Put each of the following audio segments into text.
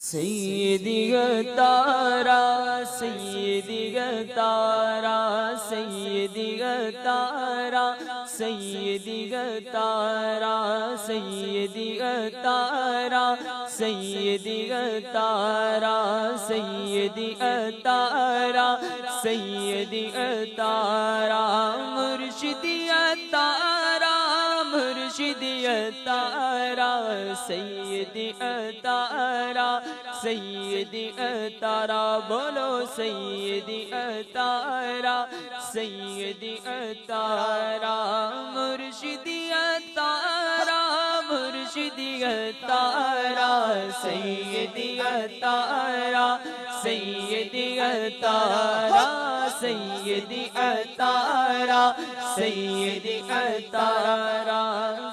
سیدی تارا سیدی تارا سیدی تارا سیدی تارا سیدی تارا سیدی تارا سیدی تارا سیدی تارا مرشدی تارا مرشدی تارا سیدی تارا سیدی تارا بولو سیدی تارا سیدی تارا مرشدی تارا مرشدی تارا سیدی تارا سیدی تارا سیدی تارا سیدی تارا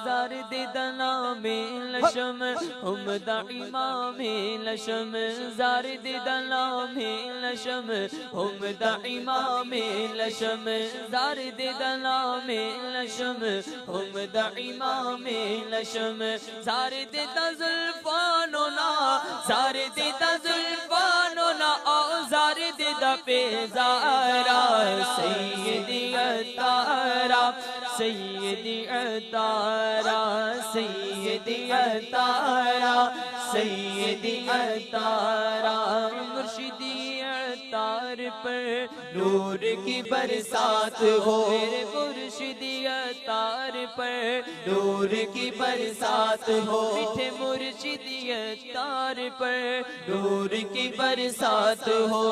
زارد دنا میں لشم ہمدا امام لشم زارد دنا میں لشم ہمدا امام لشم زارد دنا میں لشم ہمدا امام لشم زارد تزلفانونا زارد تزلفانونا او زارد دا پیزارا سیدی تارا سیدی تارا سیدی تارا سیدی تارا مرشدی تار پر نور کی برسات ہو میرے مرشدی تار پر نور کی برسات ہو میٹھے مرشدی تار پر نور کی برسات ہو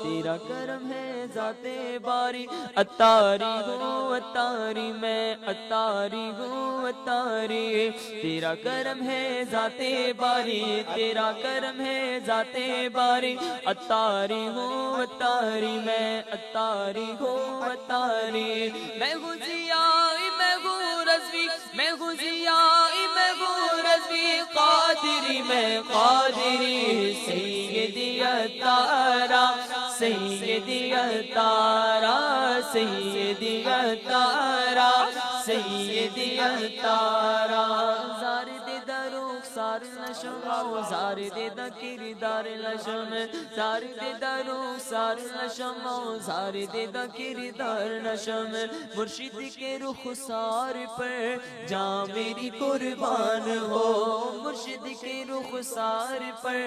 تیرا کرم ہے ذات باری اتاری ہوں اتاری میں اتاری ہوں اتاری تیرا کرم ہے ذات باری تیرا کرم ہے ذات باری اتاری ہوں اتاری میں اتاری ہوں اتاری میں ہوں ضیائی میں ہوں رضوی میں ہوں ضیائی میں ہوں رضوی قادری میں قادری سیدی تارا سیدی تارا سیدی تارا سیدی تارا زارد دروخ سار لشم زارد دکردار لشم زارد دروخ سار لشم زارد دکردار لشم مرشد کے رخ سار پر جاں میری قربان ہو مرشد کے رخ سار پر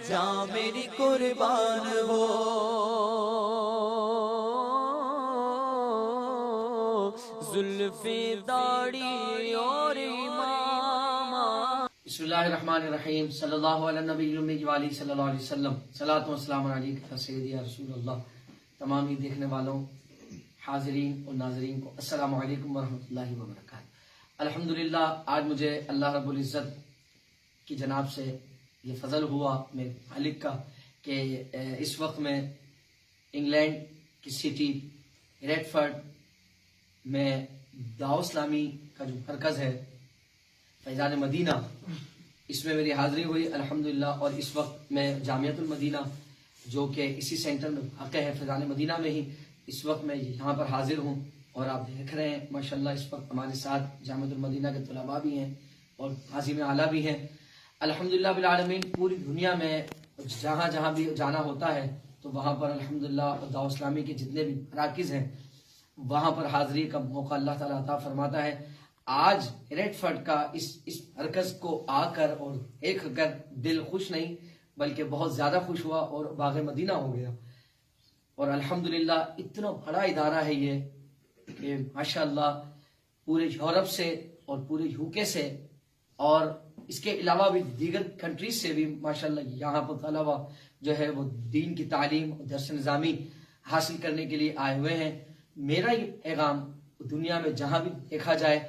جاں میری قربان ہو زلف داڑھی اور امام بسم اللہ الرحمن الرحیم صلی اللہ علیہ نبی الامی وآلہ صلی اللہ علیہ وسلم صلاۃ و سلام علیک سیدی یا رسول اللہ. تمام ہی دیکھنے والوں حاضرین اور ناظرین کو السلام علیکم ورحمۃ اللہ وبرکاتہ. الحمدللہ آج مجھے اللہ رب العزت کی جناب سے یہ فضل ہوا میرے مالک کا کہ اس وقت میں انگلینڈ کی سٹی بریڈفورڈ میں دعوت اسلامی کا جو مرکز ہے فیضان مدینہ اس میں میری حاضری ہوئی الحمدللہ. اور اس وقت میں جامعۃ المدینہ جو کہ اسی سینٹر میں واقع ہے فیضان مدینہ میں ہی اس وقت میں یہاں پر حاضر ہوں. اور آپ دیکھ رہے ہیں ماشاءاللہ اس وقت ہمارے ساتھ جامعۃ المدینہ کے طلباء بھی ہیں اور عازم اعلیٰ بھی ہیں الحمدللہ بالعالمین. پوری دنیا میں جہاں جہاں بھی جانا ہوتا ہے تو وہاں پر الحمدللہ دعوت اسلامی کے جتنے بھی مراکز ہیں وہاں پر حاضری کا موقع اللہ تعالیٰ عطا فرماتا ہے. آج بریڈفورڈ کا اس مرکز کو آ کر اور ایک اگر دل خوش نہیں بلکہ بہت زیادہ خوش ہوا اور باغ مدینہ ہو گیا. اور الحمدللہ اتنا بڑا ادارہ ہے یہ کہ ماشاءاللہ پورے یورپ سے اور پورے UK سے اور اس کے علاوہ بھی دیگر کنٹریز سے بھی ماشاءاللہ یہاں پر طلبہ جو ہے وہ دین کی تعلیم اور درس نظامی حاصل کرنے کے لیے آئے ہوئے ہیں. میرا یہ پیغام دنیا میں جہاں بھی دیکھا جائے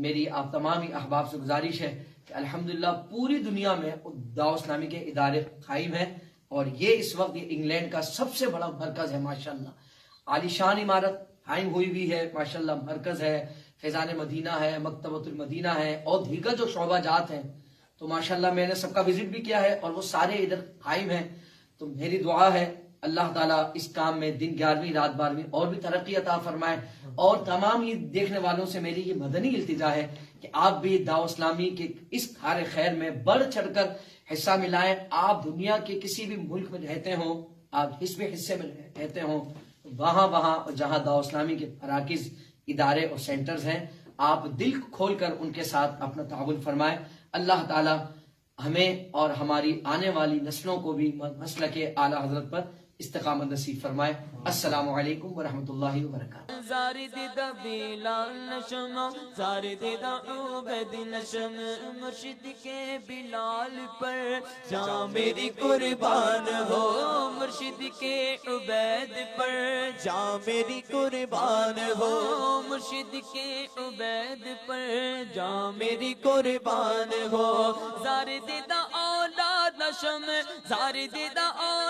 میری آپ تمام ہی احباب سے گزارش ہے کہ الحمدللہ پوری دنیا میں دعوت اسلامی کے ادارے قائم ہیں. اور یہ اس وقت یہ انگلینڈ کا سب سے بڑا مرکز ہے ماشاءاللہ. عالی شان عمارت قائم ہوئی بھی ہے ماشاءاللہ. مرکز ہے فیضان مدینہ ہے مکتبۃ المدینہ ہے اور دیگر جو شعبہ جات ہیں تو ماشاءاللہ میں نے سب کا وزٹ بھی کیا ہے اور وہ سارے ادھر قائم ہیں. تو میری دعا ہے اللہ تعالیٰ اس کام میں دن 11ویں رات 12ویں اور بھی ترقی عطا فرمائے. اور تمام یہ دیکھنے والوں سے میری یہ مدنی التجا ہے کہ آپ بھی دعوت اسلامی کے اس کار خیر میں بڑھ چڑھ کر حصہ ملائیں. آپ دنیا کے کسی بھی ملک میں رہتے ہوں، آپ اس بھی حصے میں رہتے ہوں، وہاں جہاں دعوت اسلامی کے مراکز، ادارے اور سینٹرز ہیں، آپ دل کھول کر ان کے ساتھ اپنا تعاون فرمائیں. اللہ تعالی ہمیں اور ہماری آنے والی نسلوں کو بھی مسلک اعلی حضرت پر استقامت نصیب فرمائے. السلام علیکم ورحمۃ اللہ وبرکاتہ. زارد دا بلال نشم، زارد دا عبید نشم، مرشد کے بلال پر جان میری قربان ہو، مرشد کے عبید پر جان میری قربان ہو، مرشد کے عبید پر جان میری قربان ہو. زارد دا اولاد نشم، زارد دا اولاد